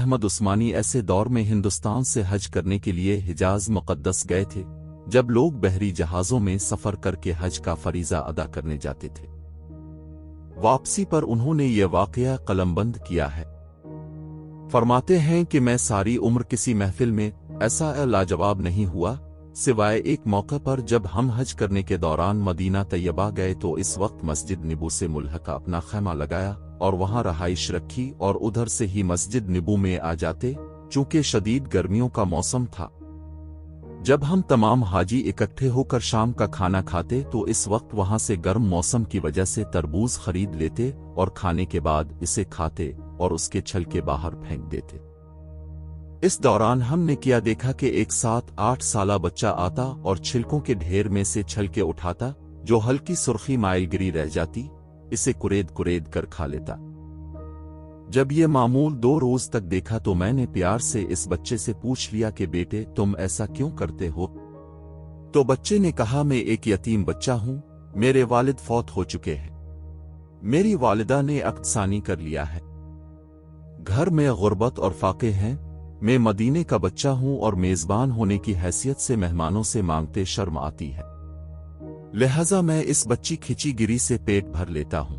अहमद उस्मानी ऐसे दौर में हिंदुस्तान से हज करने के लिए हिजाज मुक़द्दस गए थे जब लोग बहरी जहाज़ों में सफ़र करके हज का फरीज़ा अदा करने जाते थे। वापसी पर उन्होंने ये वाक़या कलमबंद किया है। फरमाते हैं कि मैं सारी उम्र किसी महफिल में ऐसा लाजवाब नहीं हुआ सिवाय एक मौके पर जब हम हज करने के दौरान मदीना तैयबा गए तो इस वक्त मस्जिद निबू से मुल्हका अपना खैमा लगाया और वहां रहाइश रखी और उधर से ही मस्जिद निबू में आ जाते चूंकि शदीद गर्मियों का मौसम था। जब हम तमाम हाजी इकट्ठे होकर शाम का खाना खाते तो इस वक्त वहां से गर्म मौसम की वजह से तरबूज खरीद लेते और खाने के बाद इसे खाते और उसके छलके बाहर फेंक देते। इस दौरान हमने क्या देखा कि एक 7-8 साला बच्चा आता और छिलकों के ढेर में से छलके उठाता, जो हल्की सुर्खी माइल गिरी रह जाती, इसे कुरेद कुरेद कर खा लेता। जब ये मामूल 2 रोज तक देखा तो मैंने प्यार से इस बच्चे से पूछ लिया कि बेटे तुम ऐसा क्यों करते हो? तो बच्चे ने कहा मैं एक यतीम बच्चा हूं, मेरे वालिद फौत हो चुके हैं। मेरी वालिदा ने अक्तसानी कर लिया है। घर में गुर्बत और फाके हैं। मैं मदीने का बच्चा हूं और मेजबान होने की हैसियत से मेहमानों से मांगते शर्म आती है, लिहाजा मैं इस बच्ची खिंची गिरी से पेट भर लेता हूं।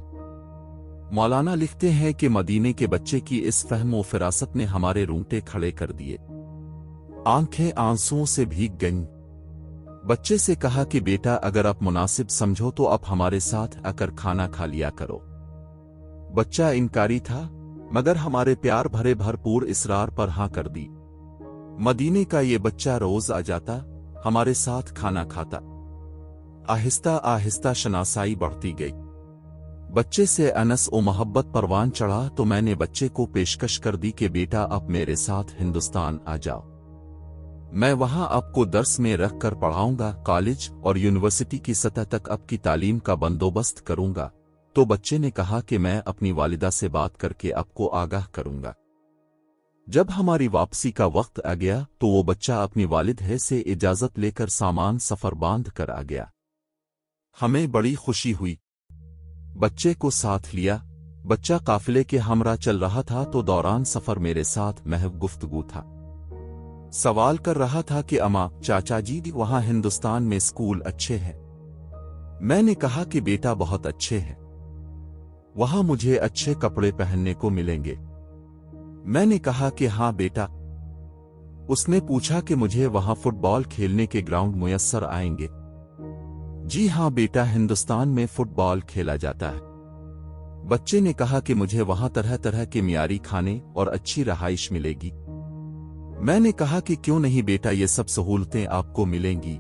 मौलाना लिखते हैं कि मदीने के बच्चे की इस फहम व फिरासत ने हमारे रूंगटे खड़े कर दिए। आंखें आंसुओं से भीग गईं। बच्चे से कहा कि बेटा अगर आप मुनासिब समझो तो आप हमारे साथ आकर खाना खा लिया करो। बच्चा इनकारी था मगर हमारे प्यार भरे भरपूर इसरार पर हां कर दी। मदीने का ये बच्चा रोज आ जाता, हमारे साथ खाना खाता। आहिस्ता आहिस्ता शनासाई बढ़ती गई। बच्चे से अनस ओ मोहब्बत परवान चढ़ा तो मैंने बच्चे को पेशकश कर दी कि बेटा आप मेरे साथ हिंदुस्तान आ जाओ। मैं वहां आपको दर्स में रख कर पढ़ाऊंगा, कॉलेज और यूनिवर्सिटी की सतह तक आपकी तालीम का बंदोबस्त करूंगा। तो बच्चे ने कहा कि मैं अपनी वालिदा से बात करके आपको आगाह करूंगा। जब हमारी वापसी का वक्त आ गया तो वो बच्चा अपनी वालिद है से इजाजत लेकर सामान सफर बांध कर आ गया। हमें बड़ी खुशी हुई। बच्चे को साथ लिया। बच्चा काफिले के हमरा चल रहा था तो दौरान सफर मेरे साथ महव गुफ्तगू था। सवाल कर रहा था कि अम्मा, चाचा जी वहां हिंदुस्तान में स्कूल अच्छे हैं? मैंने कहा कि बेटा बहुत अच्छे हैं, वहां मुझे अच्छे कपड़े पहनने को मिलेंगे। मैंने कहा कि हाँ बेटा। उसने पूछा कि मुझे वहां फुटबॉल खेलने के ग्राउंड मुयस्सर आएंगे? जी हाँ बेटा, हिंदुस्तान में फुटबॉल खेला जाता है। बच्चे ने कहा कि मुझे वहां तरह तरह के मियारी खाने और अच्छी रहाइश मिलेगी। मैंने कहा कि क्यों नहीं बेटा, ये सब सहूलतें आपको मिलेंगी।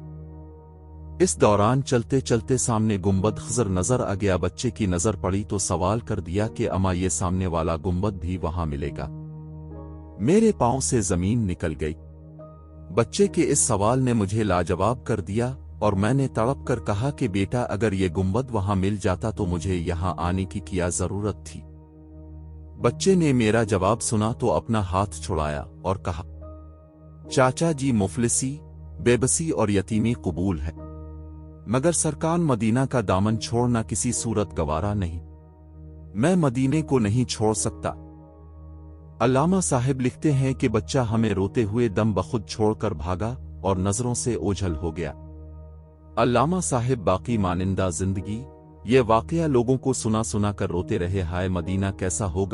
इस दौरान चलते चलते सामने गुंबद खजर नजर आ गया। बच्चे की नजर पड़ी तो सवाल कर दिया कि अम्मा ये सामने वाला गुंबद भी वहां मिलेगा? मेरे पांव से जमीन निकल गई। बच्चे के इस सवाल ने मुझे लाजवाब कर दिया और मैंने तड़प कर कहा कि बेटा अगर ये गुंबद वहां मिल जाता तो मुझे यहां आने की क्या जरूरत थी? बच्चे ने मेरा जवाब सुना तो अपना हाथ छुड़ाया और कहा, चाचा जी मुफलिसी, बेबसी और यतीमी कबूल है, मगर सरकार मदीना का दामन छोड़ना किसी सूरत गवारा नहीं। मैं मदीने को नहीं छोड़ सकता। अल्लामा साहिब लिखते हैं कि बच्चा हमें रोते हुए दम बखुद छोड़कर भागा और नजरों से ओझल हो गया। अल्लामा साहिब बाकी मानिंदा जिंदगी ये वाकया लोगों को सुना सुना कर रोते रहे, हाय मदीना कैसा होगा।